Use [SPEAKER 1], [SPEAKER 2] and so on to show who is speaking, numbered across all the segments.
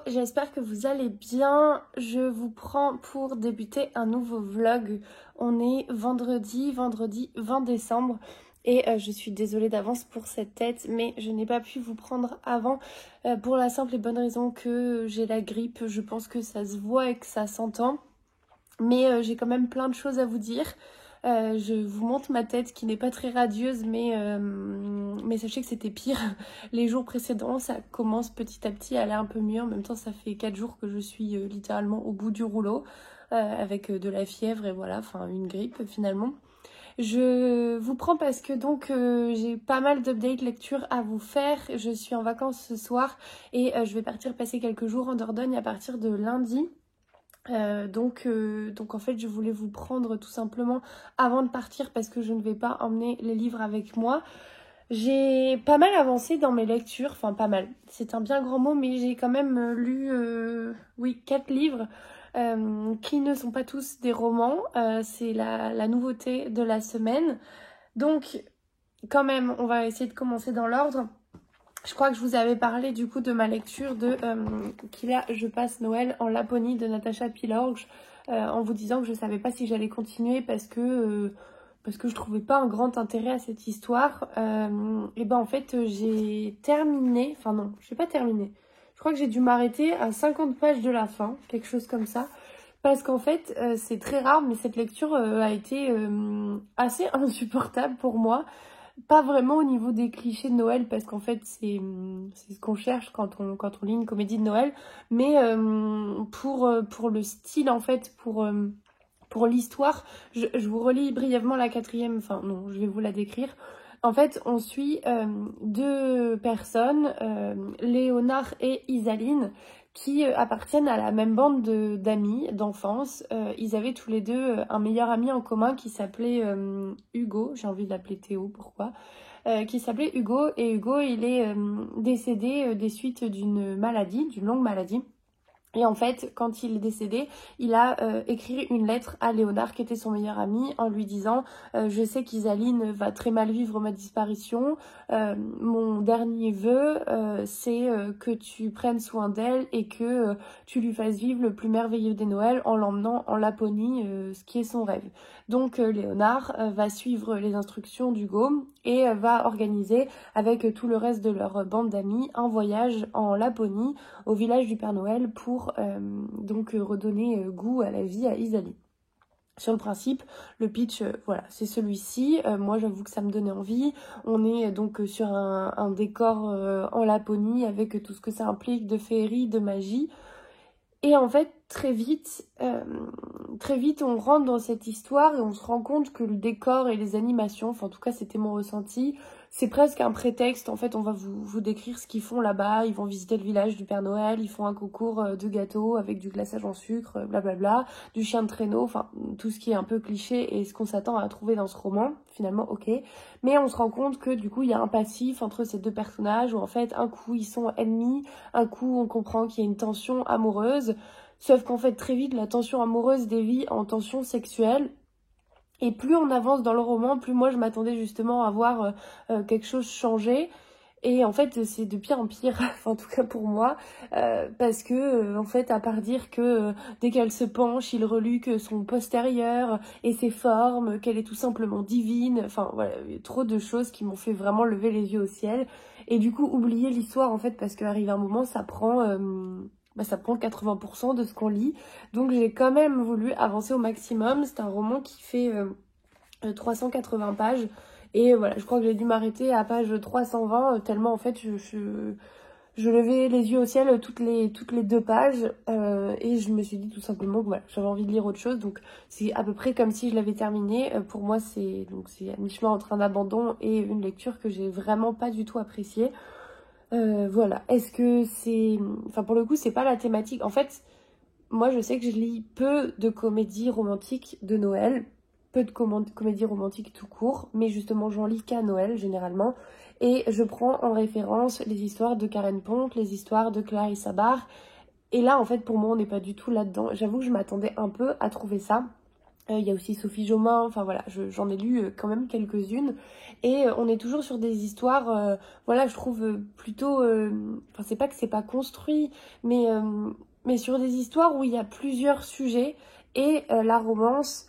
[SPEAKER 1] j'espère que vous allez bien. Je vous prends pour débuter un nouveau vlog. On est vendredi 20 décembre et je suis désolée d'avance pour cette tête, mais je n'ai pas pu vous prendre avant pour la simple et bonne raison que j'ai la grippe. Je pense que ça se voit et que ça s'entend, mais j'ai quand même plein de choses à vous dire. Je vous montre ma tête qui n'est pas très radieuse, mais sachez que c'était pire les jours précédents. Ça commence petit à petit à aller un peu mieux. En même temps, ça fait 4 jours que je suis littéralement au bout du rouleau avec de la fièvre et voilà, enfin une grippe finalement. Je vous prends parce que donc j'ai pas mal d'updates lecture à vous faire. Je suis en vacances ce soir et je vais partir passer quelques jours en Dordogne à partir de lundi. Donc en fait je voulais vous prendre tout simplement avant de partir parce que je ne vais pas emmener les livres avec moi. J'ai pas mal avancé dans mes lectures, enfin pas mal, c'est un bien grand mot, mais j'ai quand même lu 4 livres qui ne sont pas tous des romans. C'est la nouveauté de la semaine. Donc quand même on va essayer de commencer dans l'ordre. Je crois que je vous avais parlé du coup de ma lecture de Je passe Noël en Laponie de Natacha Pilorge en vous disant que je savais pas si j'allais continuer parce que je trouvais pas un grand intérêt à cette histoire. Et ben en fait j'ai terminé, enfin non, je n'ai pas terminé. Je crois que j'ai dû m'arrêter à 50 pages de la fin, quelque chose comme ça. Parce qu'en fait c'est très rare, mais cette lecture a été assez insupportable pour moi. Pas vraiment au niveau des clichés de Noël, parce qu'en fait c'est ce qu'on cherche quand on lit une comédie de Noël, mais pour le style en fait, pour l'histoire, je vous relis brièvement la quatrième, enfin non, je vais vous la décrire. En fait, on suit deux personnes, Léonard et Isaline, qui appartiennent à la même bande d'amis d'enfance. Ils avaient tous les deux un meilleur ami en commun qui s'appelait Hugo, j'ai envie de l'appeler Théo, pourquoi qui s'appelait Hugo, et Hugo il est décédé des suites d'une longue maladie. Et en fait, quand il est décédé, il a écrit une lettre à Léonard, qui était son meilleur ami, en lui disant je sais qu'Isaline va très mal vivre ma disparition. Mon dernier vœu, c'est que tu prennes soin d'elle et que tu lui fasses vivre le plus merveilleux des Noëls en l'emmenant en Laponie, ce qui est son rêve. Donc Léonard va suivre les instructions d'Hugo et va organiser avec tout le reste de leur bande d'amis un voyage en Laponie, au village du Père Noël, pour redonner goût à la vie à Isaline. Sur le principe, le pitch, voilà, c'est celui-ci. Moi, j'avoue que ça me donnait envie. On est donc sur un décor en Laponie avec tout ce que ça implique de féerie, de magie. Et en fait, très vite, on rentre dans cette histoire et on se rend compte que le décor et les animations, enfin en tout cas c'était mon ressenti, c'est presque un prétexte. En fait, on va vous décrire ce qu'ils font là-bas. Ils vont visiter le village du Père Noël, ils font un concours de gâteaux avec du glaçage en sucre, blablabla, du chien de traîneau, enfin tout ce qui est un peu cliché et ce qu'on s'attend à trouver dans ce roman, finalement, ok. Mais on se rend compte que du coup, il y a un passif entre ces deux personnages où en fait, un coup, ils sont ennemis, un coup, on comprend qu'il y a une tension amoureuse. Sauf qu'en fait, très vite, la tension amoureuse dévie en tension sexuelle. Et plus on avance dans le roman, plus moi je m'attendais justement à voir quelque chose changer. Et en fait, c'est de pire en pire, enfin, en tout cas pour moi, parce que, en fait, à part dire que dès qu'elle se penche, il reluque son postérieur et ses formes, qu'elle est tout simplement divine, enfin voilà, il y a trop de choses qui m'ont fait vraiment lever les yeux au ciel. Et du coup, oublier l'histoire, en fait, parce qu'arrive un moment, ça prend 80% de ce qu'on lit. Donc j'ai quand même voulu avancer au maximum. C'est un roman qui fait 380 pages. Et voilà, je crois que j'ai dû m'arrêter à page 320, tellement en fait je levais les yeux au ciel toutes les 2 pages. Et je me suis dit tout simplement que voilà, j'avais envie de lire autre chose. Donc c'est à peu près comme si je l'avais terminé. Pour moi c'est à mi-chemin entre un abandon et une lecture que j'ai vraiment pas du tout appréciée. Voilà, est-ce que c'est... Enfin, pour le coup, c'est pas la thématique. En fait, moi, je sais que je lis peu de comédies romantiques de Noël, peu de comédies romantiques tout court, mais justement, j'en lis qu'à Noël, généralement. Et je prends en référence les histoires de Karen Ponte, les histoires de Clarissa Barr. Et là, en fait, pour moi, on n'est pas du tout là-dedans. J'avoue que je m'attendais un peu à trouver ça. Il y a aussi Sophie Jomain, enfin voilà, j'en ai lu quand même quelques-unes. Et on est toujours sur des histoires, voilà, je trouve plutôt... Enfin, c'est pas que c'est pas construit, mais sur des histoires où il y a plusieurs sujets. Et la romance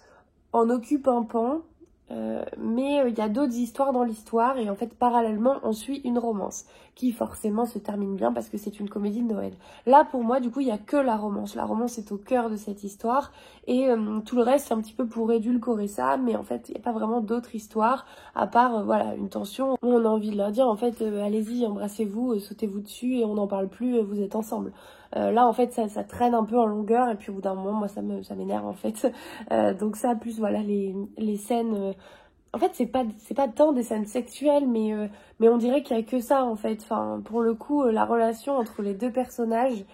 [SPEAKER 1] en occupe un pan. Mais il y a d'autres histoires dans l'histoire et en fait parallèlement on suit une romance qui forcément se termine bien parce que c'est une comédie de Noël. Là pour moi du coup il n'y a que la romance est au cœur de cette histoire et tout le reste c'est un petit peu pour édulcorer ça, mais en fait il n'y a pas vraiment d'autres histoires à part voilà une tension où on a envie de leur dire en fait allez-y embrassez-vous, sautez-vous dessus et on n'en parle plus, vous êtes ensemble. Là en fait ça traîne un peu en longueur et puis au bout d'un moment moi ça m'énerve en fait. Donc ça plus voilà les scènes en fait c'est pas tant des scènes sexuelles mais on dirait qu'il y a que ça en fait. Enfin pour le coup la relation entre les deux personnages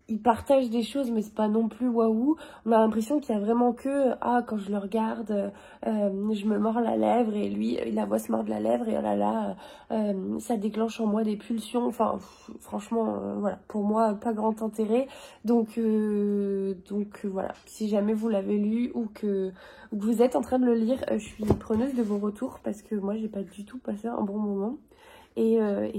[SPEAKER 1] ils partagent des choses mais c'est pas non plus waouh. On a l'impression qu'il y a vraiment que quand je le regarde je me mords la lèvre et lui il la voit se mordre la lèvre et oh là là ça déclenche en moi des pulsions. Enfin franchement voilà pour moi pas grand intérêt. Donc voilà, si jamais vous l'avez lu ou que vous êtes en train de le lire, je suis preneuse de vos retours parce que moi j'ai pas du tout passé un bon moment. Et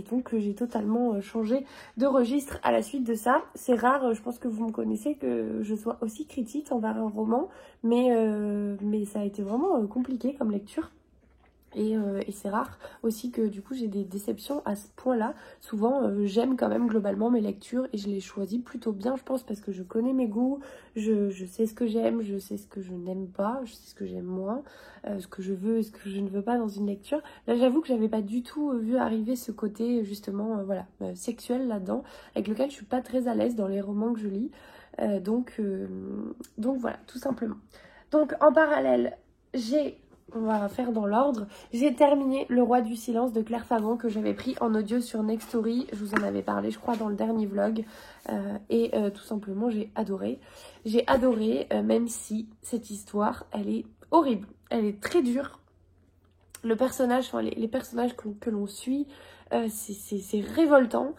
[SPEAKER 1] donc j'ai totalement changé de registre à la suite de ça. C'est rare, je pense que vous me connaissez, que je sois aussi critique envers un roman, mais ça a été vraiment compliqué comme lecture. Et c'est rare aussi que du coup j'ai des déceptions à ce point-là. Souvent j'aime quand même globalement mes lectures et je les choisis plutôt bien je pense parce que je connais mes goûts, je sais ce que j'aime, je sais ce que je n'aime pas, je sais ce que j'aime moins, ce que je veux et ce que je ne veux pas dans une lecture. Là j'avoue que j'avais pas du tout vu arriver ce côté justement voilà sexuel là-dedans, avec lequel je suis pas très à l'aise dans les romans que je lis. Donc voilà tout simplement. Donc en parallèle on va faire dans l'ordre. J'ai terminé Le Roi du Silence de Claire Favon que j'avais pris en audio sur Nextory. Je vous en avais parlé, je crois, dans le dernier vlog. Et tout simplement, j'ai adoré. J'ai adoré, même si cette histoire, elle est horrible. Elle est très dure. Le personnage, enfin les personnages que l'on suit, c'est révoltant.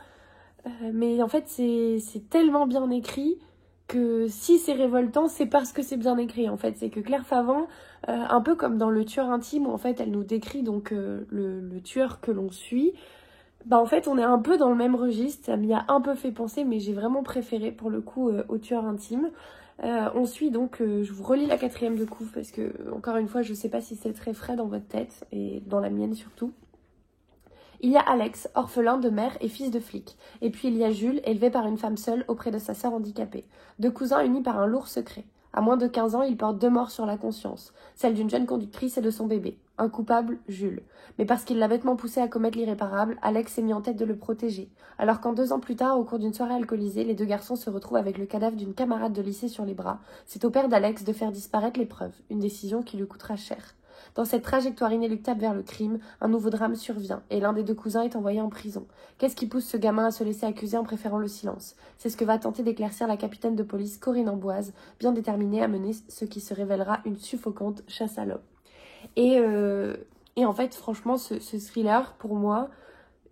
[SPEAKER 1] Mais en fait, c'est tellement bien écrit que si c'est révoltant, c'est parce que c'est bien écrit en fait. C'est que Claire Favant, un peu comme dans Le Tueur Intime, où en fait elle nous décrit donc le tueur que l'on suit, bah en fait on est un peu dans le même registre, ça m'y a un peu fait penser, mais j'ai vraiment préféré pour le coup au Tueur Intime. On suit donc, je vous relis la 4e de couve parce que encore une fois je sais pas si c'est très frais dans votre tête et dans la mienne surtout. Il y a Alex, orphelin de mère et fils de flic. Et puis il y a Jules, élevé par une femme seule auprès de sa sœur handicapée. Deux cousins unis par un lourd secret. À moins de 15 ans, ils portent 2 morts sur la conscience. Celle d'une jeune conductrice et de son bébé. Un coupable, Jules. Mais parce qu'il l'a bêtement poussé à commettre l'irréparable, Alex s'est mis en tête de le protéger. Alors quand 2 ans plus tard, au cours d'une soirée alcoolisée, les 2 garçons se retrouvent avec le cadavre d'une camarade de lycée sur les bras, c'est au père d'Alex de faire disparaître les preuves. Une décision qui lui coûtera cher. Dans cette trajectoire inéluctable vers le crime, un nouveau drame survient et l'un des 2 cousins est envoyé en prison. Qu'est-ce qui pousse ce gamin à se laisser accuser en préférant le silence? C'est ce que va tenter d'éclaircir la capitaine de police Corinne Amboise, bien déterminée à mener ce qui se révélera une suffocante chasse à l'homme. Et en fait, franchement, ce thriller, pour moi,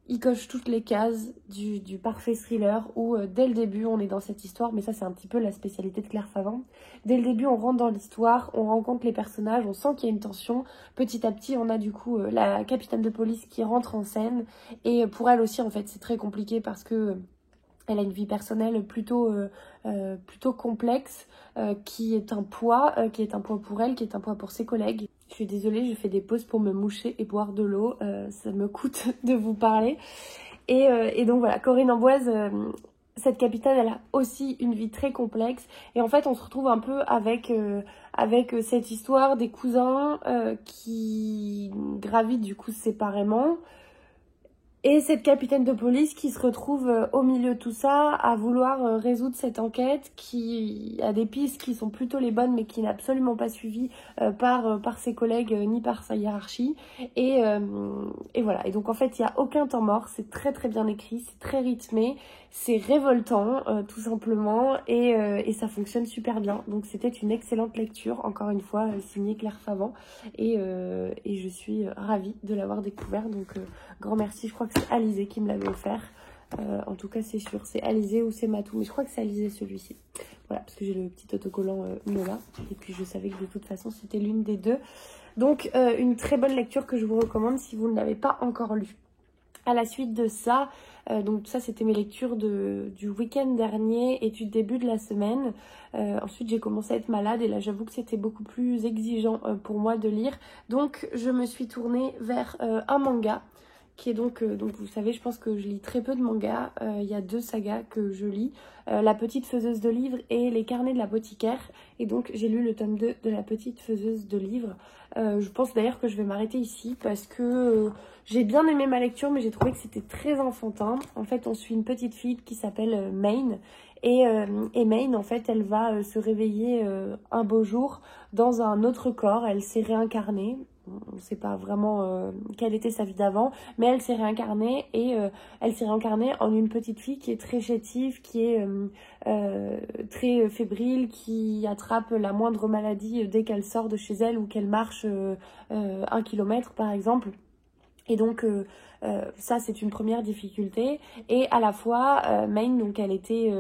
[SPEAKER 1] il coche toutes les cases du parfait thriller où dès le début on est dans cette histoire, mais ça c'est un petit peu la spécialité de Claire Favant. Dès le début on rentre dans l'histoire, on rencontre les personnages, on sent qu'il y a une tension. Petit à petit on a du coup la capitaine de police qui rentre en scène et pour elle aussi en fait c'est très compliqué parce que elle a une vie personnelle plutôt complexe, qui est un poids pour elle, qui est un poids pour ses collègues. Je suis désolée, je fais des pauses pour me moucher et boire de l'eau, ça me coûte de vous parler. Et donc voilà, Corinne Amboise, cette capitaine, elle a aussi une vie très complexe. Et en fait, on se retrouve un peu avec cette histoire des cousins qui gravitent du coup séparément. Et cette capitaine de police qui se retrouve au milieu de tout ça à vouloir résoudre cette enquête qui a des pistes qui sont plutôt les bonnes mais qui n'est absolument pas suivie par ses collègues ni par sa hiérarchie. Et voilà. Et donc en fait il n'y a aucun temps mort, c'est très très bien écrit, c'est très rythmé, c'est révoltant tout simplement et ça fonctionne super bien. Donc c'était une excellente lecture, encore une fois signée Claire Favant et je suis ravie de l'avoir découvert. Donc grand merci, je crois que c'est Alizé qui me l'avait offert. En tout cas, c'est sûr, c'est Alizé ou c'est Matou, mais je crois que c'est Alizé celui-ci. Voilà, parce que j'ai le petit autocollant Nola. Et puis je savais que de toute façon c'était l'une des deux. Donc une très bonne lecture que je vous recommande si vous ne l'avez pas encore lu. À la suite de ça, donc ça c'était mes lectures du week-end dernier et du début de la semaine. Ensuite j'ai commencé à être malade et là j'avoue que c'était beaucoup plus exigeant pour moi de lire. Donc je me suis tournée vers un manga qui est donc vous savez, je pense que je lis très peu de mangas. Il y a 2 sagas que je lis, La Petite Faiseuse de Livres et Les Carnets de l'Apothicaire. Et donc j'ai lu le tome 2 de La Petite Faiseuse de Livres. Je pense d'ailleurs que je vais m'arrêter ici parce que j'ai bien aimé ma lecture, mais j'ai trouvé que c'était très enfantin. En fait, on suit une petite fille qui s'appelle Maine. Et Maine, en fait, elle va se réveiller un beau jour dans un autre corps. Elle s'est réincarnée. On ne sait pas vraiment quelle était sa vie d'avant, mais elle s'est réincarnée et elle s'est réincarnée en une petite fille qui est très chétive, qui est très fébrile, qui attrape la moindre maladie dès qu'elle sort de chez elle ou qu'elle marche 1 kilomètre par exemple. Et donc ça c'est une première difficulté. Et à la fois Maine, donc elle était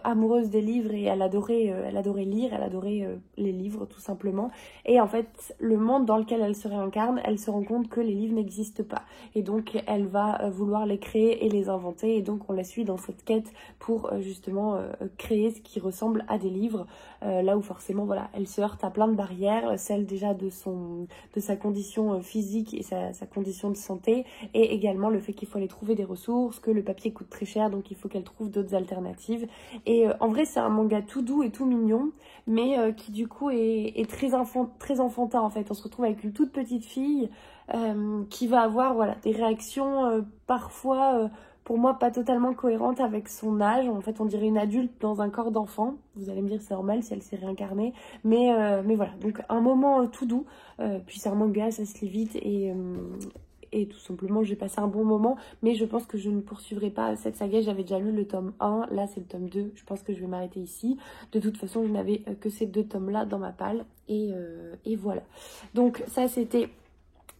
[SPEAKER 1] amoureuse des livres et elle adorait lire, elle adorait les livres tout simplement. Et en fait le monde dans lequel elle se réincarne, elle se rend compte que les livres n'existent pas. Et donc elle va vouloir les créer et les inventer. Et donc on la suit dans cette quête pour justement créer ce qui ressemble à des livres. Là où forcément voilà, elle se heurte à plein de barrières, celle déjà de sa condition physique et sa condition de santé, et également le fait qu'il faut aller trouver des ressources, que le papier coûte très cher, donc il faut qu'elle trouve d'autres alternatives. Et en vrai c'est un manga tout doux et tout mignon, mais qui du coup est très enfantin en fait. On se retrouve avec une toute petite fille qui va avoir voilà, des réactions parfois pour moi pas totalement cohérentes avec son âge. En fait on dirait une adulte dans un corps d'enfant. Vous allez me dire c'est normal si elle s'est réincarnée, mais voilà, donc un moment tout doux. Puis c'est un manga, ça se lit vite et tout simplement j'ai passé un bon moment, mais je pense que je ne poursuivrai pas cette saga. J'avais déjà lu le tome 1, là c'est le tome 2, je pense que je vais m'arrêter ici. De toute façon je n'avais que ces 2 tomes là dans ma palle et voilà. Donc ça c'était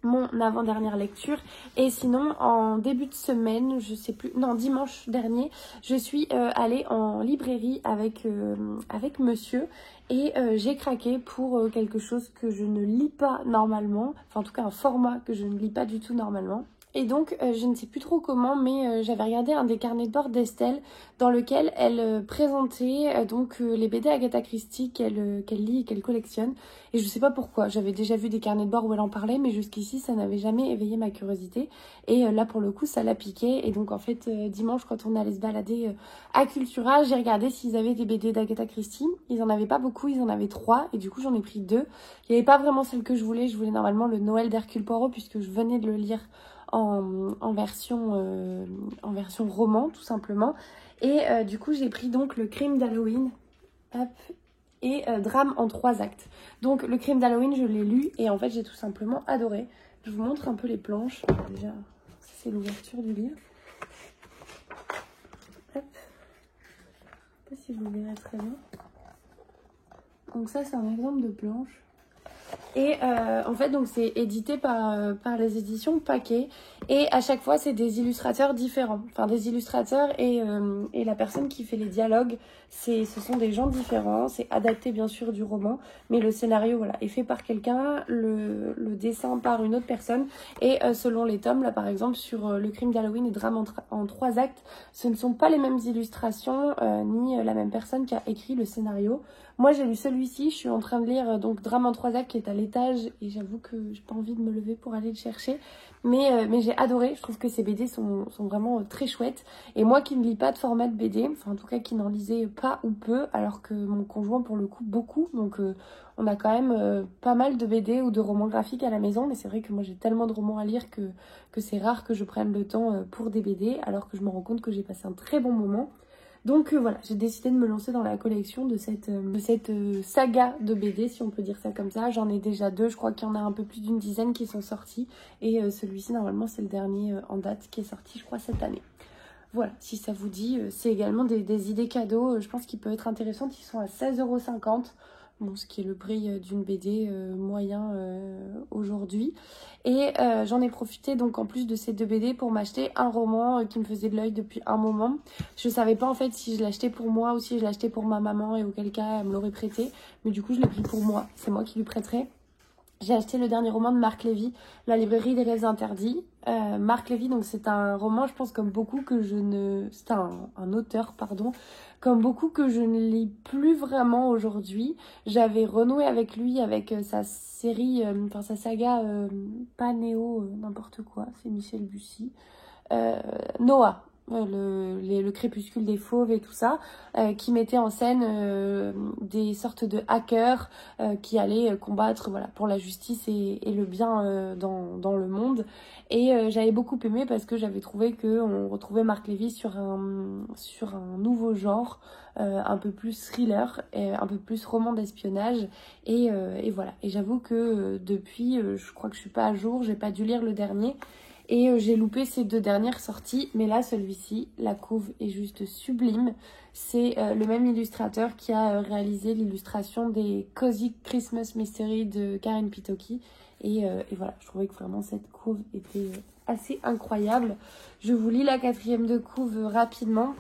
[SPEAKER 1] mon avant-dernière lecture. Et sinon en début de semaine, je sais plus, non dimanche dernier, je suis allée en librairie avec monsieur et j'ai craqué pour quelque chose que je ne lis pas normalement, enfin en tout cas un format que je ne lis pas du tout normalement. Et donc, je ne sais plus trop comment, mais j'avais regardé un des carnets de bord d'Estelle dans lequel elle présentait donc les BD Agatha Christie qu'elle lit et qu'elle collectionne. Et je sais pas pourquoi, j'avais déjà vu des carnets de bord où elle en parlait, mais jusqu'ici, ça n'avait jamais éveillé ma curiosité. Et là, pour le coup, ça l'a piqué. Et donc, en fait, dimanche, quand on allait se balader à Cultura, j'ai regardé s'ils avaient des BD d'Agatha Christie. Ils en avaient pas beaucoup, ils en avaient 3. Et du coup, j'en ai pris 2. Il n'y avait pas vraiment celle que je voulais. Je voulais normalement le Noël d'Hercule Poirot, puisque je venais de le lire en version roman tout simplement. Et du coup j'ai pris donc le Crime d'Halloween, hop, et Drame en 3 actes. Donc le Crime d'Halloween je l'ai lu et en fait j'ai tout simplement adoré. Je vous montre un peu les planches. Déjà c'est l'ouverture du livre, hop, je sais pas si vous verrez très bien. Donc ça c'est un exemple de planche. Et en fait donc c'est édité par les éditions Paquet et à chaque fois c'est des illustrateurs différents, enfin des illustrateurs et la personne qui fait les dialogues ce sont des gens différents. C'est adapté bien sûr du roman, mais le scénario voilà est fait par quelqu'un, le dessin par une autre personne et selon les tomes là par exemple sur le Crime d'Halloween et Drame en 3 actes, ce ne sont pas les mêmes illustrations ni la même personne qui a écrit le scénario. Moi j'ai lu celui-ci, je suis en train de lire donc Drame en 3 actes qui est à l'étage et j'avoue que j'ai pas envie de me lever pour aller le chercher, mais j'ai adoré. Je trouve que ces BD sont vraiment très chouettes et moi qui ne lis pas de format de BD, enfin en tout cas qui n'en lisais pas ou peu, alors que mon conjoint pour le coup beaucoup, donc on a quand même pas mal de BD ou de romans graphiques à la maison, mais c'est vrai que moi j'ai tellement de romans à lire que c'est rare que je prenne le temps pour des BD, alors que je me rends compte que j'ai passé un très bon moment. Donc voilà, j'ai décidé de me lancer dans la collection de cette saga de BD, si on peut dire ça comme ça. J'en ai déjà 2, je crois qu'il y en a un peu plus d'une dizaine qui sont sortis. Et celui-ci, normalement, c'est le dernier en date qui est sorti, je crois, cette année. Voilà, si ça vous dit, c'est également des idées cadeaux, je pense qu'ils peuvent être intéressantes. Ils sont à 16,50 €. bon, ce qui est le prix d'une BD moyen aujourd'hui. Et j'en ai profité donc en plus de ces 2 BD pour m'acheter un roman qui me faisait de l'œil depuis un moment. Je savais pas en fait si je l'achetais pour moi ou si je l'achetais pour ma maman et auquel cas elle me l'aurait prêté. Mais du coup je l'ai pris pour moi, c'est moi qui lui prêterai. J'ai acheté le dernier roman de Marc Lévy, La librairie des rêves interdits. Marc Lévy, donc c'est un roman, je pense comme beaucoup que je ne... C'est un auteur, pardon, comme beaucoup que je ne lis plus vraiment aujourd'hui. J'avais renoué avec lui, avec sa série, enfin sa saga, pas Néo, n'importe quoi, c'est Michel Bussy. Noah, le crépuscule des fauves et tout ça, qui mettait en scène des sortes de hackers qui allaient combattre voilà, pour la justice et le bien dans le monde. Et j'avais beaucoup aimé parce que j'avais trouvé qu'on retrouvait Marc Lévy sur un nouveau genre, un peu plus thriller, un peu plus roman d'espionnage. Et voilà. Et j'avoue que depuis, je crois que je suis pas à jour, j'ai pas dû lire le dernier. Et j'ai loupé ces 2 dernières sorties, mais là, celui-ci, la couve est juste sublime. C'est le même illustrateur qui a réalisé l'illustration des Cozy Christmas Mystery de Karen Pitoki. Et voilà, je trouvais que vraiment cette couve était assez incroyable. Je vous lis la 4e de couve rapidement.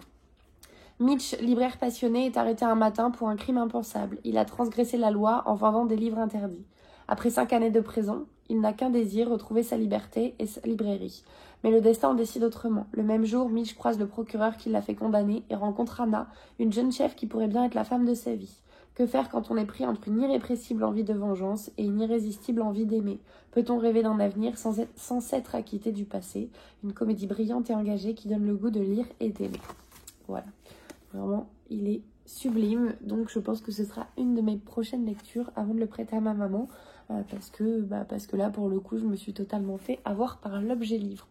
[SPEAKER 1] Mitch, libraire passionné, est arrêté un matin pour un crime impensable. Il a transgressé la loi en vendant des livres interdits. Après 5 années de prison, il n'a qu'un désir, retrouver sa liberté et sa librairie. Mais le destin en décide autrement. Le même jour, Mitch croise le procureur qui l'a fait condamner et rencontre Anna, une jeune chef qui pourrait bien être la femme de sa vie. Que faire quand on est pris entre une irrépressible envie de vengeance et une irrésistible envie d'aimer? Peut-on rêver d'un avenir sans s'être acquitté du passé? Une comédie brillante et engagée qui donne le goût de lire et d'aimer. Voilà. Vraiment, il est sublime. Donc je pense que ce sera une de mes prochaines lectures avant de le prêter à ma maman. Parce que là, pour le coup, je me suis totalement fait avoir par l'objet livre.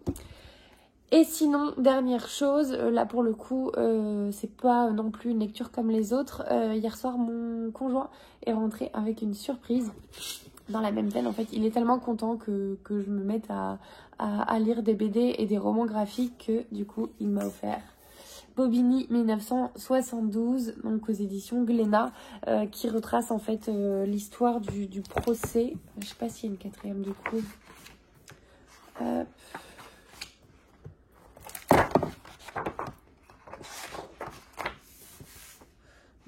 [SPEAKER 1] Et sinon, dernière chose, là pour le coup, c'est pas non plus une lecture comme les autres. Hier soir, mon conjoint est rentré avec une surprise. Dans la même veine, en fait, il est tellement content que je me mette à lire des BD et des romans graphiques que du coup, il m'a offert Bobigny 1972, donc aux éditions Glénat, qui retrace en fait l'histoire du procès. Je sais pas s'il y a une 4e du coup.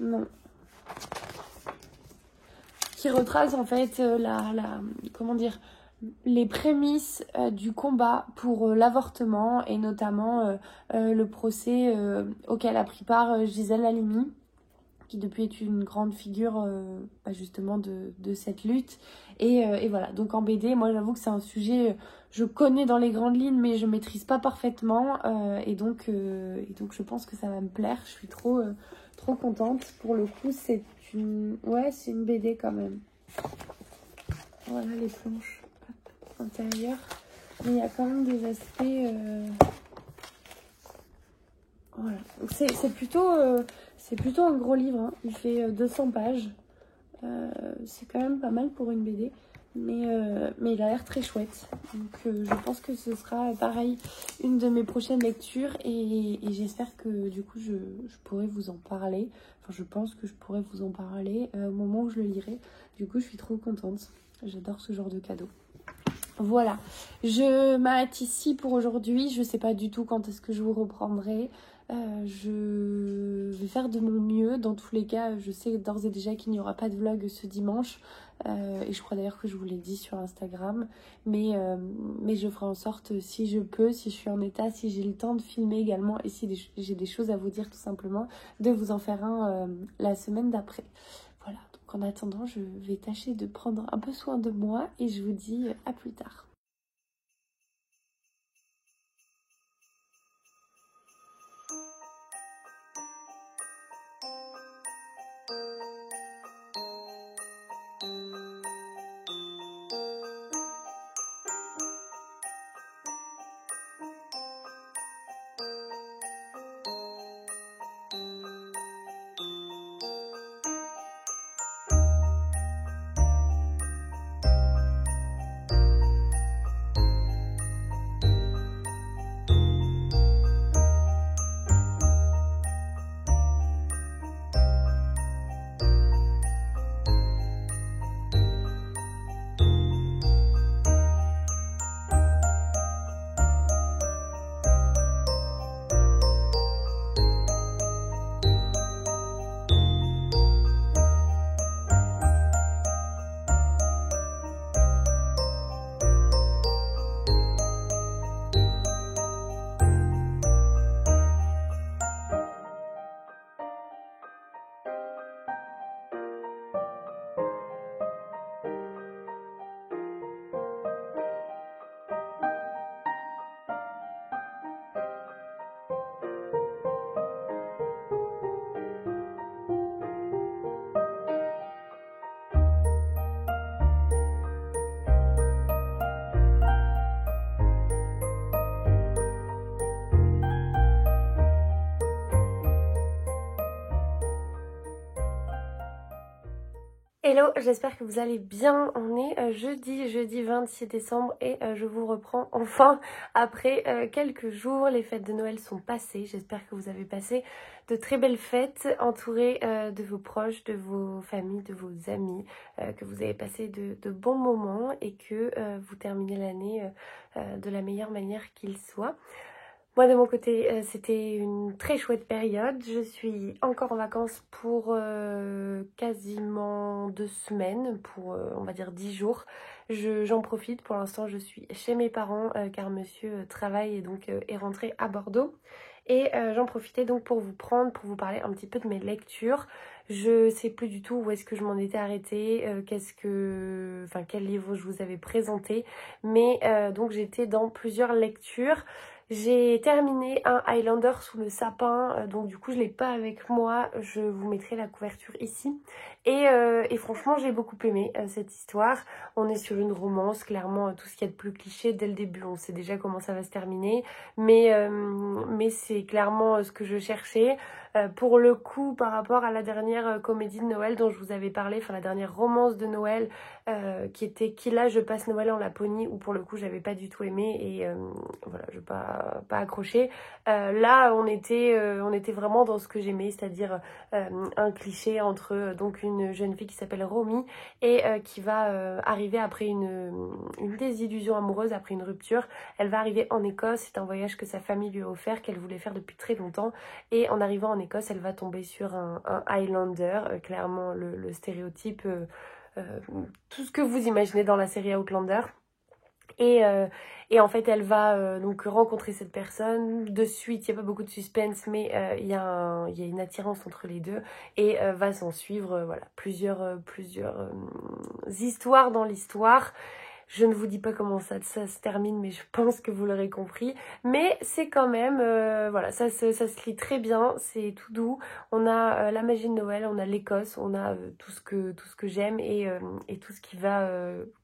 [SPEAKER 1] Non. Qui retrace en fait comment dire, les prémices du combat pour l'avortement et notamment le procès auquel a pris part Gisèle Halimi, qui depuis est une grande figure justement de cette lutte. Et voilà, donc en BD, moi j'avoue que c'est un sujet, je connais dans les grandes lignes, mais je maîtrise pas parfaitement. Et donc je pense que ça va me plaire. Je suis trop contente. Pour le coup, c'est une BD quand même. Voilà les planches intérieures. Mais il y a quand même des aspects... Voilà. Donc c'est plutôt un gros livre, hein. Il fait 200 pages. C'est quand même pas mal pour une BD. Mais il a l'air très chouette. Donc je pense que ce sera pareil une de mes prochaines lectures. Et j'espère que du coup je pourrai vous en parler. Enfin je pense que je pourrai vous en parler au moment où je le lirai. Du coup je suis trop contente. J'adore ce genre de cadeau. Voilà, je m'arrête ici pour aujourd'hui. Je sais pas du tout quand est-ce que je vous reprendrai. Je vais faire de mon mieux. Dans tous les cas, je sais d'ores et déjà qu'il n'y aura pas de vlog ce dimanche. Et je crois d'ailleurs que je vous l'ai dit sur Instagram. Mais je ferai en sorte, si je peux, si je suis en état, si j'ai le temps de filmer également, et si j'ai des choses à vous dire tout simplement, de vous en faire un la semaine d'après. Voilà, donc en attendant, je vais tâcher de prendre un peu soin de moi et je vous dis à plus tard. Hello, j'espère que vous allez bien. On est jeudi 26 décembre et je vous reprends enfin après quelques jours. Les fêtes de Noël sont passées. J'espère que vous avez passé de très belles fêtes entourées de vos proches, de vos familles, de vos amis, que vous avez passé de bons moments et que vous terminez l'année de la meilleure manière qu'il soit. Moi de mon côté, c'était une très chouette période. Je suis encore en vacances pour quasiment 2 semaines, pour on va dire 10 jours. J'en profite, pour l'instant je suis chez mes parents car monsieur travaille et donc est rentré à Bordeaux. Et j'en profitais donc pour vous parler un petit peu de mes lectures. Je sais plus du tout où est-ce que je m'en étais arrêtée, quel livre je vous avais présenté. Mais donc j'étais dans plusieurs lectures. J'ai terminé un Highlander sous le sapin, donc du coup je l'ai pas avec moi, je vous mettrai la couverture ici. Et franchement j'ai beaucoup aimé cette histoire. On est sur une romance, clairement tout ce qu'il y a de plus cliché dès le début, on sait déjà comment ça va se terminer, mais c'est clairement ce que je cherchais. Pour le coup, par rapport à la dernière comédie de Noël dont je vous avais parlé, enfin la dernière romance de Noël, qui était Qui là je passe Noël en Laponie, où pour le coup j'avais pas du tout aimé et voilà, je n'ai pas accroché. Là on était vraiment dans ce que j'aimais, c'est-à-dire un cliché entre donc une jeune fille qui s'appelle Romy et qui va arriver après une désillusion amoureuse, après une rupture. Elle va arriver en Écosse, c'est un voyage que sa famille lui a offert, qu'elle voulait faire depuis très longtemps, et en arrivant en Écosse elle va tomber sur un Highlander, clairement le stéréotype, tout ce que vous imaginez dans la série Outlander. Et en fait elle va donc rencontrer cette personne. De suite il n'y a pas beaucoup de suspense, mais il y a une attirance entre les deux et va s'en suivre voilà, plusieurs histoires dans l'histoire. Je ne vous dis pas comment ça se termine, mais je pense que vous l'aurez compris. Mais c'est quand même, voilà, ça se lit très bien, c'est tout doux. On a la magie de Noël, on a l'Écosse, on a tout ce que j'aime et tout ce qui va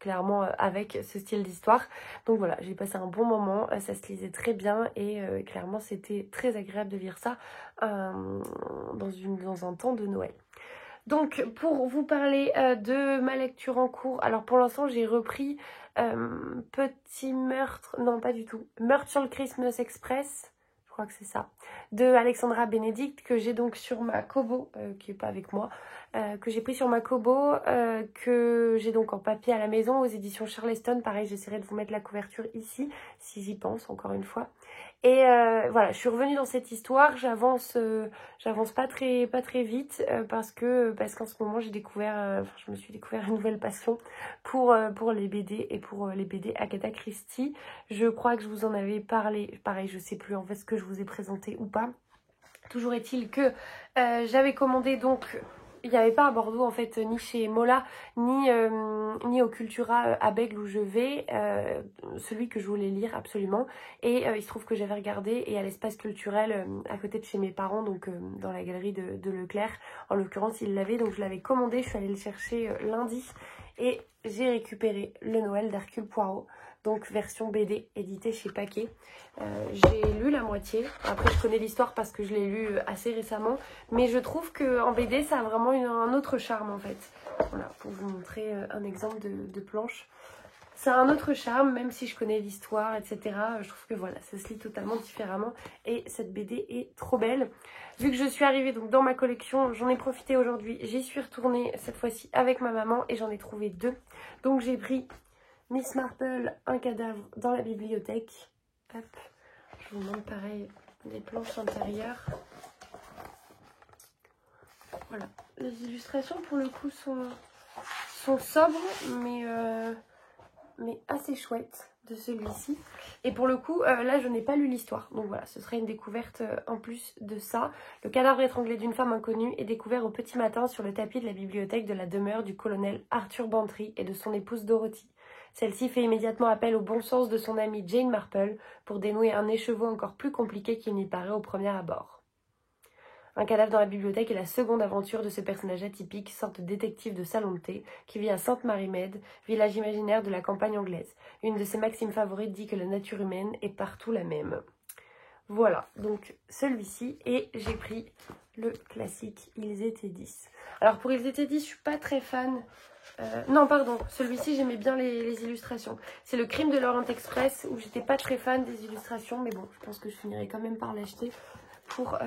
[SPEAKER 1] clairement avec ce style d'histoire. Donc voilà, j'ai passé un bon moment, ça se lisait très bien et clairement c'était très agréable de lire ça dans un temps de Noël. Donc pour vous parler de ma lecture en cours, alors pour l'instant j'ai repris Petit meurtre, non pas du tout, Meurtre sur le Christmas Express, je crois que c'est ça, de Alexandra Benedict, que j'ai donc sur ma Kobo, qui est pas avec moi, que j'ai pris sur ma Kobo, que j'ai donc en papier à la maison aux éditions Charleston. Pareil, j'essaierai de vous mettre la couverture ici, si j'y pense encore une fois. Et voilà, je suis revenue dans cette histoire, j'avance pas très vite parce qu'en ce moment j'ai découvert, je me suis découvert une nouvelle passion pour les BD et pour les BD Agatha Christie. Je crois que je vous en avais parlé, pareil je sais plus en fait ce que je vous ai présenté ou pas. Toujours est-il que j'avais commandé donc... Il n'y avait pas à Bordeaux en fait, ni chez Mola, ni au Cultura à Bègle où je vais, celui que je voulais lire absolument. Et il se trouve que j'avais regardé et à l'espace culturel à côté de chez mes parents, donc dans la galerie de Leclerc, en l'occurrence ils l'avaient, donc je l'avais commandé, je suis allée le chercher lundi et j'ai récupéré le Noël d'Hercule Poirot. Donc version BD éditée chez Paquet. J'ai lu la moitié. Après je connais l'histoire parce que je l'ai lu assez récemment. Mais je trouve qu'en BD ça a vraiment un autre charme en fait. Voilà, pour vous montrer un exemple de planche. Ça a un autre charme, même si je connais l'histoire, etc. Je trouve que voilà, ça se lit totalement différemment. Et cette BD est trop belle. Vu que je suis arrivée donc dans ma collection, j'en ai profité aujourd'hui. J'y suis retournée cette fois-ci avec ma maman et j'en ai trouvé 2. Donc j'ai pris Miss Marple, un cadavre dans la bibliothèque. Hop, je vous montre pareil les planches intérieures. Voilà, les illustrations pour le coup sont sobres, mais assez chouettes de celui-ci. Et pour le coup, là je n'ai pas lu l'histoire. Donc voilà, ce serait une découverte en plus de ça. Le cadavre étranglé d'une femme inconnue est découvert au petit matin sur le tapis de la bibliothèque de la demeure du colonel Arthur Bantry et de son épouse Dorothy. Celle-ci fait immédiatement appel au bon sens de son amie Jane Marple pour dénouer un écheveau encore plus compliqué qu'il n'y paraît au premier abord. Un cadavre dans la bibliothèque est la seconde aventure de ce personnage atypique, sorte de détective de salon de thé, qui vit à Sainte-Marie-Med, village imaginaire de la campagne anglaise. Une de ses maximes favorites dit que la nature humaine est partout la même. Voilà, donc celui-ci, et j'ai pris le classique Ils étaient 10. Alors pour Ils étaient 10, je suis pas très fan. Non, pardon, celui-ci j'aimais bien les illustrations. C'est le Crime de l'Orient Express où j'étais pas très fan des illustrations, mais bon, je pense que je finirai quand même par l'acheter pour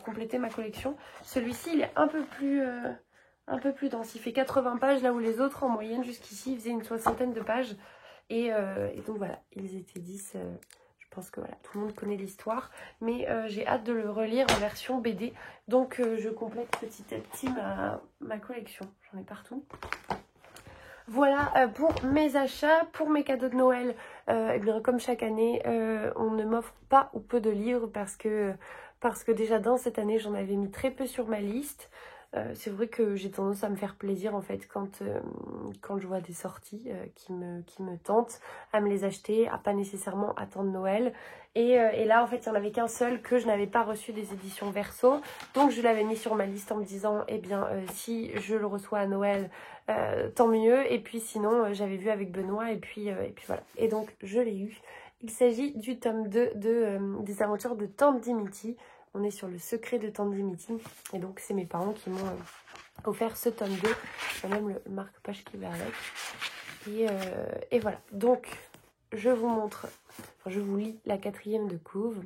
[SPEAKER 1] compléter ma collection. Celui-ci, il est un peu plus dense. Il fait 80 pages, là où les autres, en moyenne, jusqu'ici, faisaient une 60aine de pages. Et donc voilà, Ils étaient 10. Je pense que voilà, tout le monde connaît l'histoire. Mais j'ai hâte de le relire en version BD. Donc je complète petit à petit ma collection. J'en ai partout. Voilà pour mes achats, pour mes cadeaux de Noël. Eh bien, comme chaque année, on ne m'offre pas ou peu de livres parce que déjà dans cette année, j'en avais mis très peu sur ma liste. C'est vrai que j'ai tendance à me faire plaisir en fait quand je vois des sorties qui me tentent, à me les acheter, à pas nécessairement attendre Noël. Et là en fait il n'y en avait qu'un seul que je n'avais pas reçu des éditions Verso, donc je l'avais mis sur ma liste en me disant eh bien si je le reçois à Noël tant mieux, et puis sinon j'avais vu avec Benoît et puis voilà, et donc je l'ai eu. Il s'agit du tome 2 des aventures de Tante Dimity. On est sur le secret de Tante Dimity. Et donc, c'est mes parents qui m'ont offert ce tome 2. Il y a même le marque-page qui va avec. Et voilà. Donc, je vous lis la 4e de couve,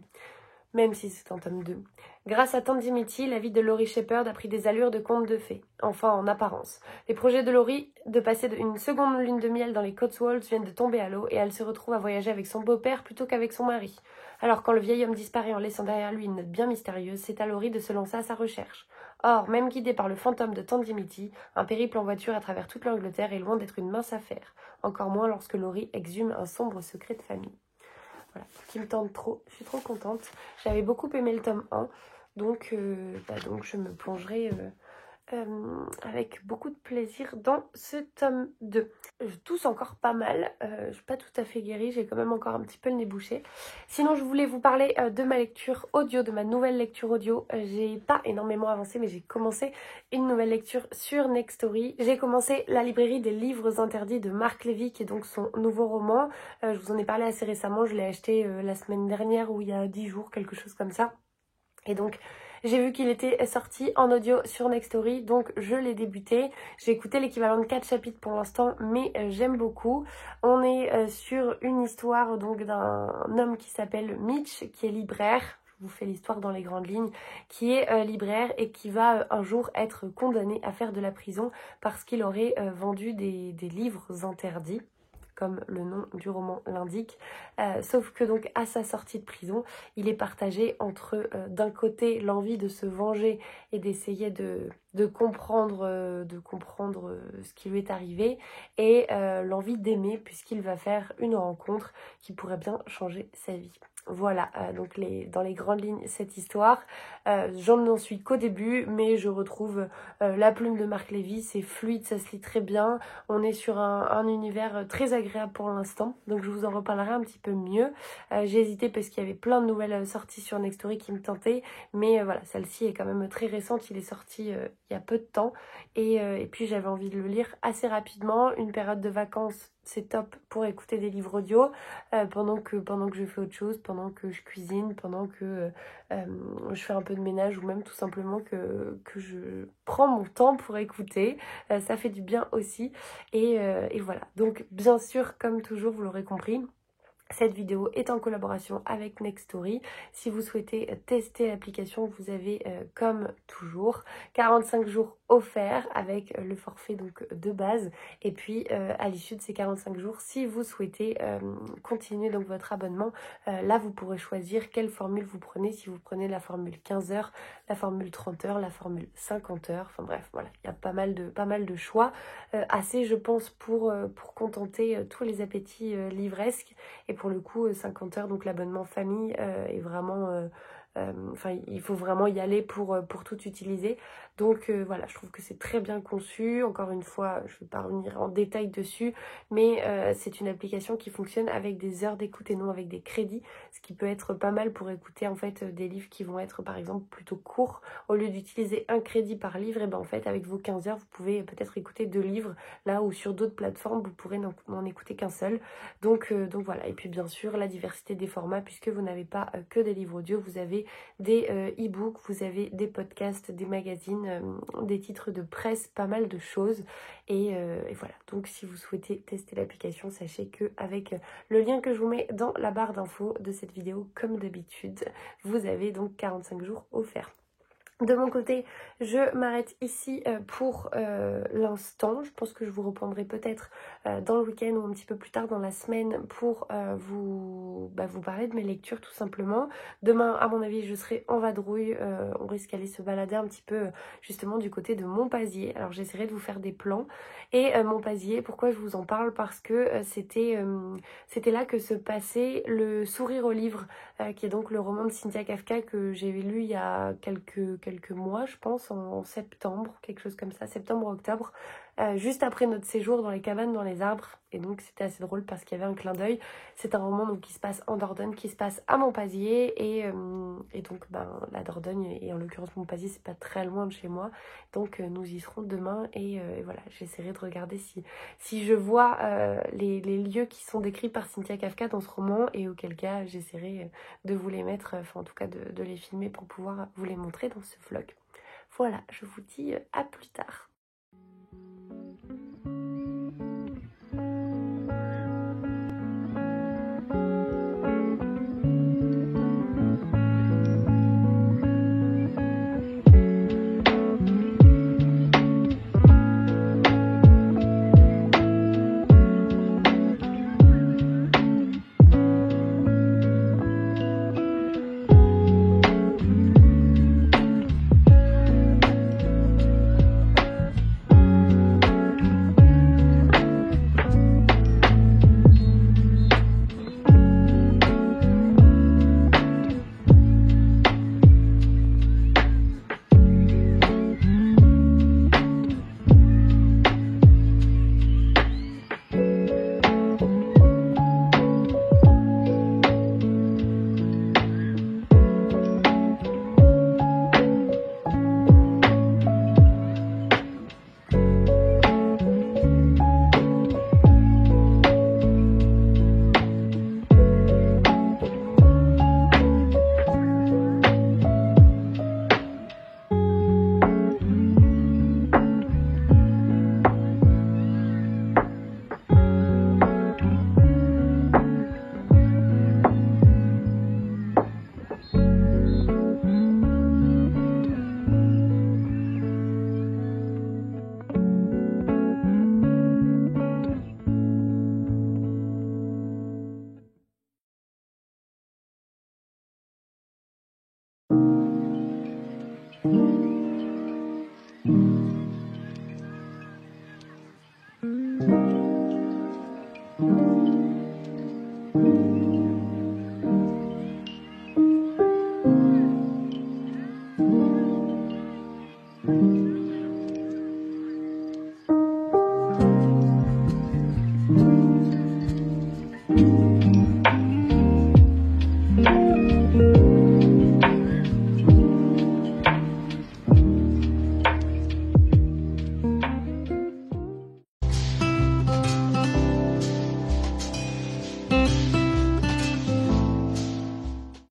[SPEAKER 1] même si c'est en tome 2. Grâce à Tante Dimity, la vie de Laurie Shepherd a pris des allures de conte de fées, enfin en apparence. Les projets de Laurie de passer une seconde lune de miel dans les Cotswolds viennent de tomber à l'eau et elle se retrouve à voyager avec son beau-père plutôt qu'avec son mari. Alors quand le vieil homme disparaît en laissant derrière lui une note bien mystérieuse, c'est à Laurie de se lancer à sa recherche. Or, même guidée par le fantôme de Tante Dimity, un périple en voiture à travers toute l'Angleterre est loin d'être une mince affaire, encore moins lorsque Laurie exhume un sombre secret de famille. Voilà, qui me tente trop, je suis trop contente. J'avais beaucoup aimé le tome 1, donc je me plongerai avec beaucoup de plaisir dans ce tome 2. Je tousse encore pas mal, je suis pas tout à fait guérie, j'ai quand même encore un petit peu le nez bouché. Sinon je voulais vous parler de ma lecture audio, de ma nouvelle lecture audio. J'ai pas énormément avancé, mais j'ai commencé une nouvelle lecture sur Nextory. J'ai commencé La librairie des livres interdits de Marc Lévy, qui est donc son nouveau roman. Je vous en ai parlé assez récemment, je l'ai acheté la semaine dernière ou il y a 10 jours, quelque chose comme ça. Et donc j'ai vu qu'il était sorti en audio sur Nextory, donc je l'ai débuté. J'ai écouté l'équivalent de 4 chapitres pour l'instant, mais j'aime beaucoup. On est sur une histoire donc d'un homme qui s'appelle Mitch, qui est libraire. Je vous fais l'histoire dans les grandes lignes, qui est libraire et qui va un jour être condamné à faire de la prison parce qu'il aurait vendu des livres interdits, comme le nom du roman l'indique. Sauf que donc à sa sortie de prison, il est partagé entre d'un côté l'envie de se venger et d'essayer de comprendre ce qui lui est arrivé, et l'envie d'aimer, puisqu'il va faire une rencontre qui pourrait bien changer sa vie. Voilà, donc dans les grandes lignes, cette histoire. J'en suis qu'au début, mais je retrouve la plume de Marc Lévy, c'est fluide, ça se lit très bien. On est sur un univers très agréable pour l'instant, donc je vous en reparlerai un petit peu mieux. J'ai hésité parce qu'il y avait plein de nouvelles sorties sur Nextory qui me tentaient, mais voilà, celle-ci est quand même très récente, il est sorti il y a peu de temps, et puis j'avais envie de le lire assez rapidement. Une période de vacances, c'est top pour écouter des livres audio pendant que je fais autre chose, pendant que je cuisine, pendant que je fais un peu de ménage, ou même tout simplement que je prends mon temps pour écouter. Ça fait du bien aussi, et voilà. Donc bien sûr, comme toujours, vous l'aurez compris, cette vidéo est en collaboration avec Nextory. Si vous souhaitez tester l'application, vous avez comme toujours 45 jours offerts avec le forfait donc de base, et puis à l'issue de ces 45 jours, si vous souhaitez continuer donc votre abonnement, là vous pourrez choisir quelle formule vous prenez, si vous prenez la formule 15 heures, la formule 30 heures, la formule 50 heures, enfin bref, voilà, il y a pas mal de choix, assez je pense pour contenter tous les appétits livresques. Et pour le coup, 50 heures, donc l'abonnement famille est vraiment... il faut vraiment y aller pour tout utiliser. Donc voilà, je trouve que c'est très bien conçu. Encore une fois, je ne vais pas revenir en détail dessus, mais c'est une application qui fonctionne avec des heures d'écoute et non avec des crédits, ce qui peut être pas mal pour écouter en fait des livres qui vont être par exemple plutôt courts. Au lieu d'utiliser un crédit par livre, et ben en fait avec vos 15 heures, vous pouvez peut-être écouter 2 livres, là où sur d'autres plateformes, vous pourrez n'en écouter qu'un seul. Donc voilà, et puis bien sûr la diversité des formats, puisque vous n'avez pas que des livres audio, vous avez avez des e-books, vous avez des podcasts, des magazines, des titres de presse, pas mal de choses. Et voilà, donc si vous souhaitez tester l'application, sachez qu'avec le lien que je vous mets dans la barre d'infos de cette vidéo, comme d'habitude, vous avez donc 45 jours offerts. De mon côté, je m'arrête ici pour l'instant. Je pense que je vous reprendrai peut-être dans le week-end ou un petit peu plus tard dans la semaine pour vous parler de mes lectures tout simplement. Demain, à mon avis, je serai en vadrouille. On risque d'aller se balader un petit peu justement du côté de Monpazier. Alors j'essaierai de vous faire des plans. Et Monpazier, pourquoi je vous en parle? Parce que c'était là que se passait Le Sourire au livre, qui est donc le roman de Cynthia Kafka que j'ai lu il y a quelques mois, je pense, en septembre, quelque chose comme ça, septembre-octobre, juste après notre séjour dans les cabanes, dans les arbres. Et donc c'était assez drôle parce qu'il y avait un clin d'œil. C'est un roman donc, qui se passe en Dordogne, qui se passe à Monpazier. Et donc la Dordogne, et en l'occurrence Monpazier, c'est pas très loin de chez moi. Donc nous y serons demain. Et voilà, j'essaierai de regarder si je vois les lieux qui sont décrits par Cynthia Kafka dans ce roman. Et auquel cas, j'essaierai de vous les mettre, enfin en tout cas de les filmer pour pouvoir vous les montrer dans ce vlog. Voilà, je vous dis à plus tard. Thank you.